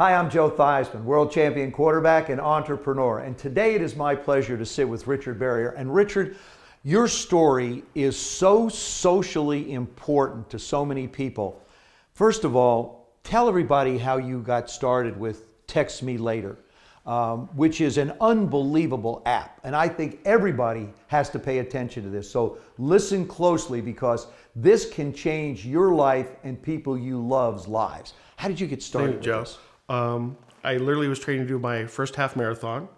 Hi, I'm Joe Theismann, world champion quarterback and entrepreneur. And today it is my pleasure to sit with Richard Berrier. And Richard, your story is so socially important to so many people. First of all, tell everybody how you got started with Text Me Later, which is an unbelievable app. And I think everybody has to pay attention to this. So listen closely, because this can change your life and people you love's lives. How did you get started with this? I literally was training to do my first half marathon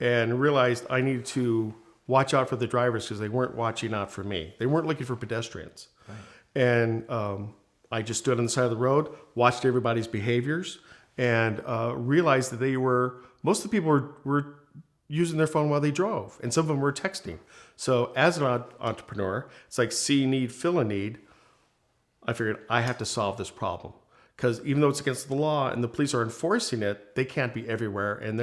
and realized I needed to watch out for the drivers because they weren't watching out for me. They weren't looking for pedestrians. Right. And I just stood on the side of the road, watched everybody's behaviors, and realized that most of the people were using their phone while they drove, and some of them were texting. So as an entrepreneur, it's like see a need, fill a need. I figured I have to solve this problem. Because even though it's against the law and the police are enforcing it, they can't be everywhere, and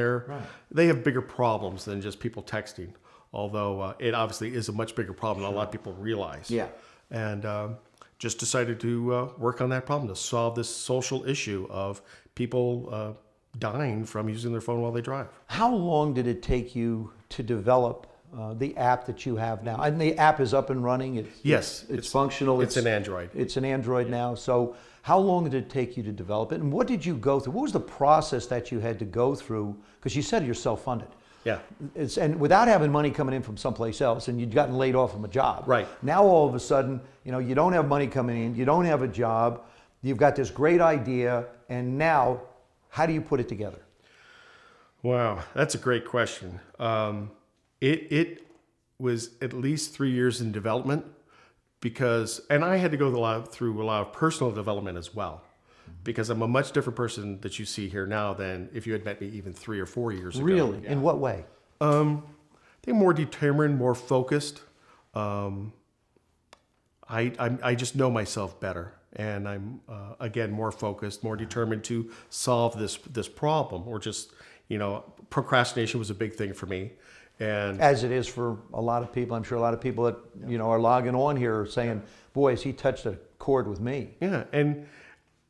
they have bigger problems than just people texting. Although it obviously is a much bigger problem than a lot of people realize. Yeah. And just decided to work on that problem to solve this social issue of people dying from using their phone while they drive. How long did it take you to develop the app that you have now? And the app is up and running. It's functional. It's an Android. It's an Android now. So how long did it take you to develop it? And what did you go through? What was the process that you had to go through? Because you said you're self-funded. Yeah. And without having money coming in from someplace else, and you'd gotten laid off from a job. Right. Now all of a sudden, you don't have money coming in, you don't have a job, you've got this great idea, and now how do you put it together? Wow, that's a great question. It was at least 3 years in development and I had to go through a lot of personal development as well, because I'm a much different person that you see here now than if you had met me even 3 or 4 years ago. Really? Yeah. In what way? I think more determined, more focused. I just know myself better, and I'm again more focused, more determined to solve this problem, or just procrastination was a big thing for me. And as it is for a lot of people. I'm sure a lot of people that are logging on here are saying, boy, has he touched a chord with me. Yeah, and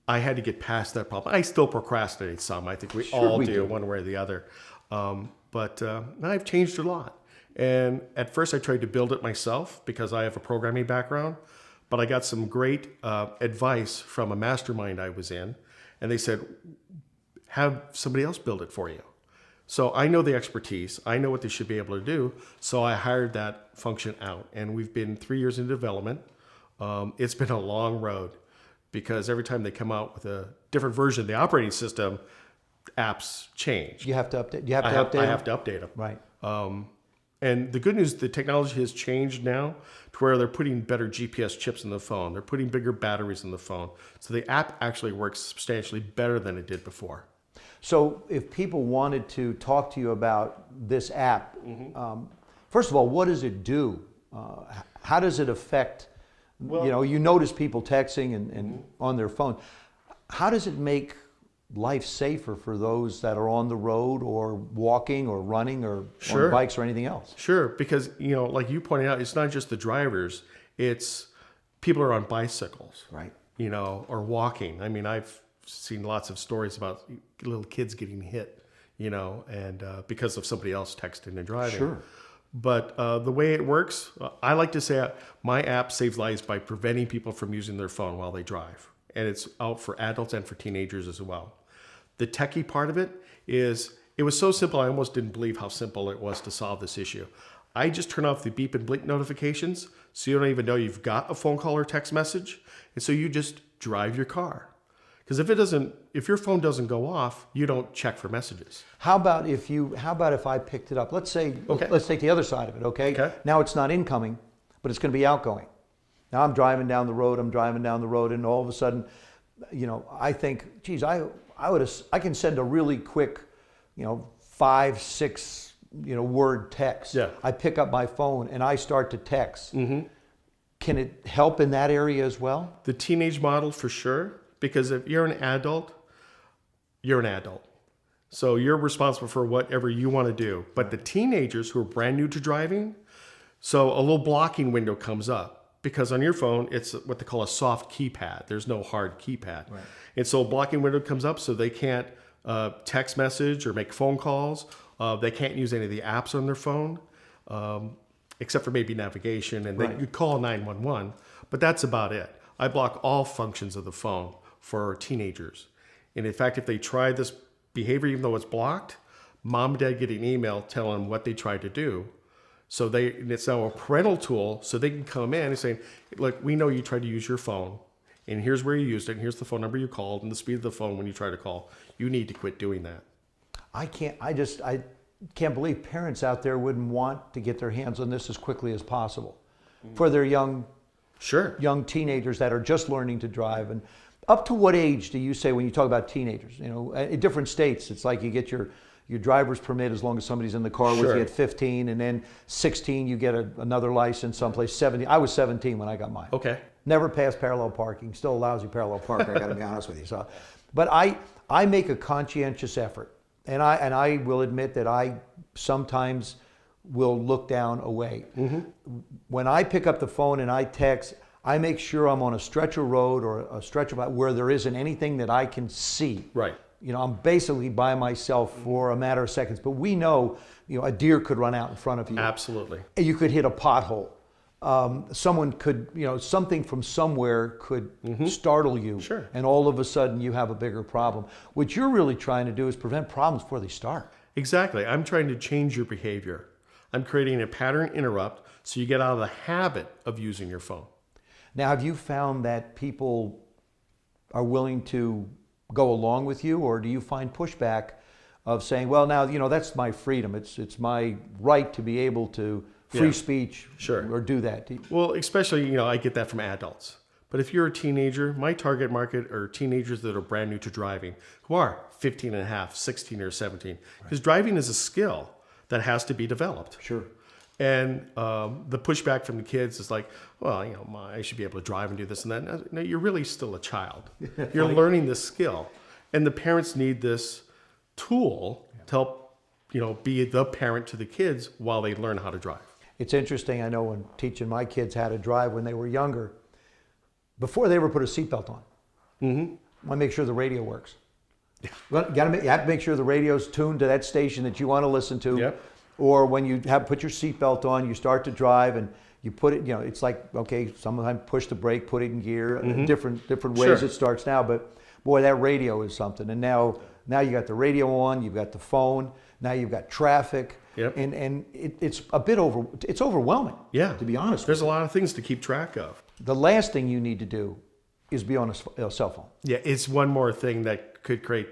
I had to get past that problem. I still procrastinate some. I think we all do, one way or the other. But I've changed a lot. And at first I tried to build it myself because I have a programming background, but I got some great advice from a mastermind I was in, and they said, have somebody else build it for you. So I know the expertise, I know what they should be able to do, so I hired that function out, and we've been 3 years in development. It's been a long road, because every time they come out with a different version of the operating system, apps change. You have to update. I have to update them. Right. And the good news, the technology has changed now to where they're putting better GPS chips in the phone. They're putting bigger batteries in the phone. So the app actually works substantially better than it did before. So if people wanted to talk to you about this app, first of all, what does it do? How does it affect, you notice people texting and on their phone. How does it make life safer for those that are on the road or walking or running or on bikes or anything else? Sure, because, like you pointed out, it's not just the drivers, it's people are on bicycles, right? Or walking. I mean, I've seen lots of stories about little kids getting hit, and because of somebody else texting and driving. Sure. But the way it works, I like to say my app saves lives by preventing people from using their phone while they drive. And it's out for adults and for teenagers as well. The techie part of it was so simple, I almost didn't believe how simple it was to solve this issue. I just turn off the beep and blink notifications, so you don't even know you've got a phone call or text message. And so you just drive your car. Because if your phone doesn't go off, you don't check for messages. How about if I picked it up? Let's take the other side of it, okay? Now it's not incoming, but it's going to be outgoing. Now I'm driving down the road, and all of a sudden, I think, geez, I can send a really quick, 5, 6, word text. Yeah. I pick up my phone and I start to text. Can it help in that area as well? The teenage model for sure. Because if you're an adult, you're an adult. So you're responsible for whatever you want to do. But the teenagers who are brand new to driving, so a little blocking window comes up. Because on your phone, it's what they call a soft keypad. There's no hard keypad. Right. And so a blocking window comes up so they can't text message or make phone calls. They can't use any of the apps on their phone, except for maybe navigation, and they could call 911, but that's about it. I block all functions of the phone for teenagers. And in fact, if they try this behavior, even though it's blocked, mom and dad get an email telling them what they tried to do. So it's now a parental tool, so they can come in and say, look, we know you tried to use your phone, and here's where you used it, and here's the phone number you called, and the speed of the phone when you try to call. You need to quit doing that. I can't believe parents out there wouldn't want to get their hands on this as quickly as possible for their young teenagers that are just learning to drive. And up to what age do you say when you talk about teenagers? You know, in different states, it's like you get your driver's permit as long as somebody's in the car with you at 15, and then 16 you get another license someplace. 17. I was 17 when I got mine. Okay. Never passed parallel parking. Still a lousy parallel parker, I got to be honest with you. So, but I make a conscientious effort, and I will admit that I sometimes will look down away. When I pick up the phone and I text, I make sure I'm on a stretch of road or a stretch of where there isn't anything that I can see. Right. You know, I'm basically by myself for a matter of seconds. But we know, you know, a deer could run out in front of you. Absolutely. You could hit a pothole. Someone could, you know, something from somewhere could startle you. Sure. And all of a sudden you have a bigger problem. What you're really trying to do is prevent problems before they start. Exactly. I'm trying to change your behavior. I'm creating a pattern interrupt so you get out of the habit of using your phone. Now, have you found that people are willing to go along with you, or do you find pushback of saying, well, now, you know, that's my freedom. It's my right to be able to free speech or do that. Well, especially, you know, I get that from adults. But if you're a teenager, my target market are teenagers that are brand new to driving, who are 15 and a half, 16 or 17. Because driving is a skill that has to be developed. Sure. And the pushback from the kids is like, well, you know, I should be able to drive and do this and that. No, you're really still a child. You're learning this skill. And the parents need this tool to help, you know, be the parent to the kids while they learn how to drive. It's interesting. I know when teaching my kids how to drive when they were younger, before they ever put a seatbelt on, I want to make sure the radio works. You have to make sure the radio's tuned to that station that you want to listen to. Yep. Or when you have put your seatbelt on, you start to drive and you put it, you know, it's like, okay, sometimes push the brake, put it in gear, different ways it starts now. But boy, that radio is something. And now you got the radio on, you've got the phone, now you've got traffic. Yep. And it's a bit it's overwhelming. Yeah. To be honest. There's a lot of things to keep track of. The last thing you need to do is be on a cell phone. Yeah, it's one more thing that could create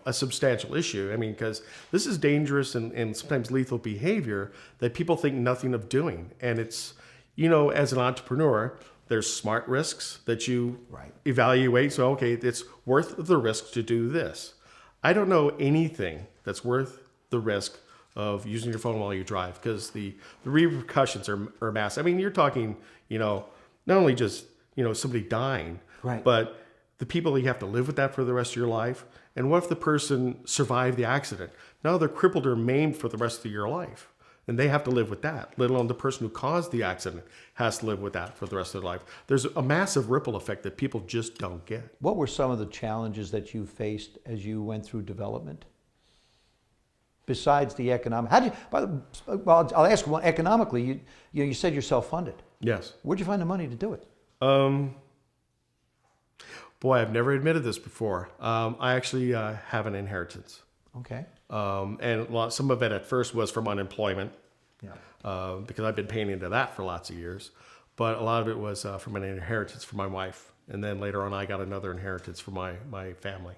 a substantial issue. I mean, because this is dangerous and sometimes lethal behavior that people think nothing of doing. And it's, you know, as an entrepreneur, there's smart risks that you evaluate. So, okay, it's worth the risk to do this. I don't know anything that's worth the risk of using your phone while you drive, because the repercussions are massive. I mean, you're talking, you know, not only just, you know, somebody dying, but the people you have to live with that for the rest of your life. And what if the person survived the accident? Now they're crippled or maimed for the rest of your life. And they have to live with that, let alone the person who caused the accident has to live with that for the rest of their life. There's a massive ripple effect that people just don't get. What were some of the challenges that you faced as you went through development? Besides the economic, I'll ask one economically. You said you're self-funded. Yes. Where'd you find the money to do it? Boy, I've never admitted this before. I actually have an inheritance. Okay. And some of it at first was from unemployment, because I've been paying into that for lots of years. But a lot of it was from an inheritance from my wife. And then later on, I got another inheritance from my family.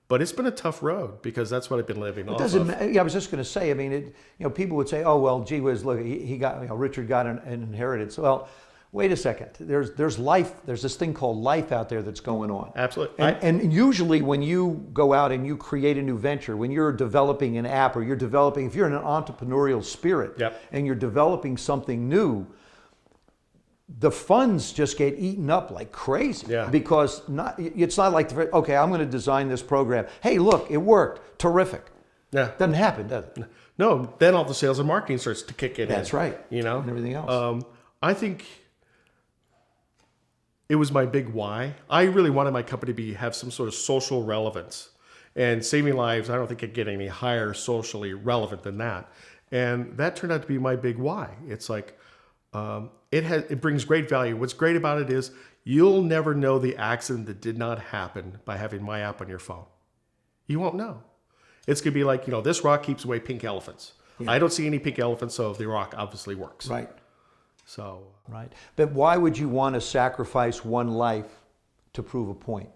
But it's been a tough road, because that's what I've been living off of. I was just going to say, I mean, people would say, oh, well, gee whiz, look, he got, Richard got an inheritance. Well, wait a second. There's life. There's this thing called life out there that's going on. Absolutely. And usually when you go out and you create a new venture, when you're developing an app, or if you're in an entrepreneurial spirit, and you're developing something new, the funds just get eaten up like crazy. Because it's not like, okay, I'm going to design this program. Hey, look, it worked. Terrific. Doesn't happen, does it? No. Then all the sales and marketing starts to kick in. That's right. You know, and everything else. I think it was my big why. I really wanted my company to have some sort of social relevance. And saving lives, I don't think it get any higher socially relevant than that. And that turned out to be my big why. It's like, it brings great value. What's great about it is you'll never know the accident that did not happen by having my app on your phone. You won't know. It's going to be like, this rock keeps away pink elephants. Yeah. I don't see any pink elephants, so the rock obviously works. Right. So. Right. But why would you want to sacrifice one life to prove a point?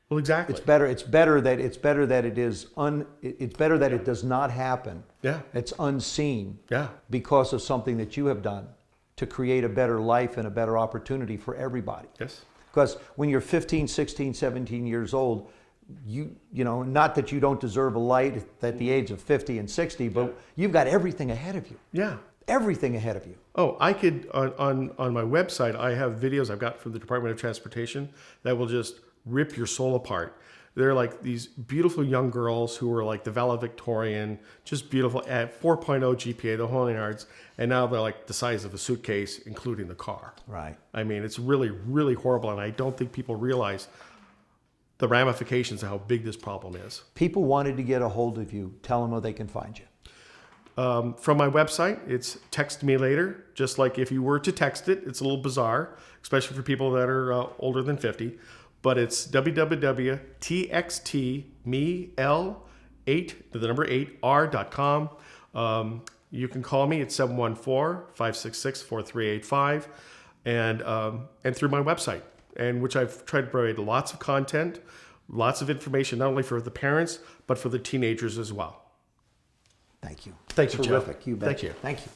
Well, exactly. It's better that it does not happen. Yeah. It's unseen. Yeah. Because of something that you have done to create a better life and a better opportunity for everybody. Yes. Because when you're 15, 16, 17 years old, not that you don't deserve a light at the age of 50 and 60, but you've got everything ahead of you. Yeah. Everything ahead of you. Oh, I could, on my website, I have videos I've got from the Department of Transportation that will just rip your soul apart. They're like these beautiful young girls who were like the valedictorian, just beautiful at 4.0 GPA, the whole 9 yards, and now they're like the size of a suitcase, including the car. Right. I mean, it's really, really horrible, and I don't think people realize the ramifications of how big this problem is. People wanted to get a hold of you. Tell them where they can find you. From my website, it's text me later. Just like if you were to text it, it's a little bizarre, especially for people that are older than 50. But it's www.TXTMEL8R.com. You can call me at 714-566-4385, and through my website, and which I've tried to provide lots of content, lots of information, not only for the parents, but for the teenagers as well. Thank you. Thank you, Jeff. Terrific. You bet. Thank you. Thank you.